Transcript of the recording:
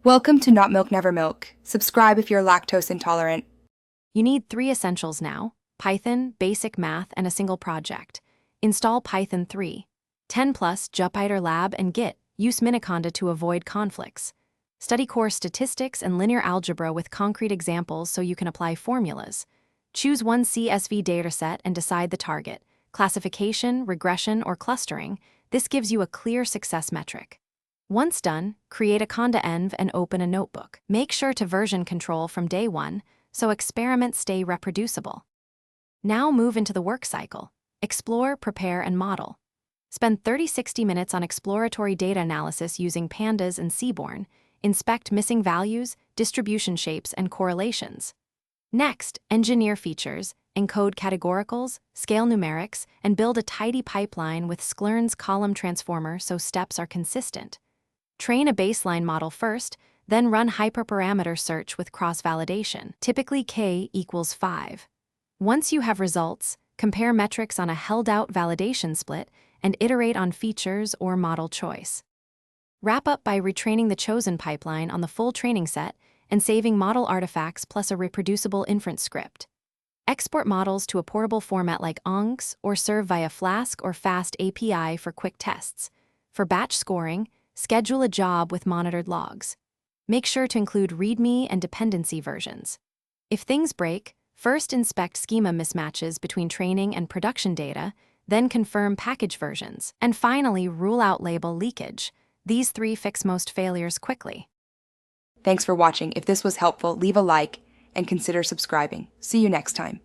Welcome to Not Milk Never Milk. Subscribe if you're lactose intolerant. You need 3 essentials now: Python, basic math, and a single project. Install Python 3. 10 plus Jupyter Lab and Git. Use Miniconda to avoid conflicts. Study core statistics and linear algebra with concrete examples so you can apply formulas. Choose one CSV dataset and decide the target: classification, regression, or clustering. This gives you a clear success metric. Once done, create a conda env and open a notebook. Make sure to version control from day 1 so experiments stay reproducible. Now move into the work cycle. Explore, prepare, and model. Spend 30-60 minutes on exploratory data analysis using pandas and seaborn. Inspect missing values, distribution shapes, and correlations. Next, engineer features, encode categoricals, scale numerics, and build a tidy pipeline with Sklern's column transformer so steps are consistent. Train a baseline model first, then run hyperparameter search with cross-validation, typically k equals 5. Once you have results, compare metrics on a held-out validation split and iterate on features or model choice. Wrap up by retraining the chosen pipeline on the full training set and saving model artifacts plus a reproducible inference script. Export models to a portable format like ONGS or serve via Flask or Fast API for quick tests. For batch scoring, schedule a job with monitored logs. Make sure to include README and dependency versions. If things break, first inspect schema mismatches between training and production data, then confirm package versions, and finally rule out label leakage. These 3 fix most failures quickly. Thanks for watching. If this was helpful, leave a like and consider subscribing. See you next time.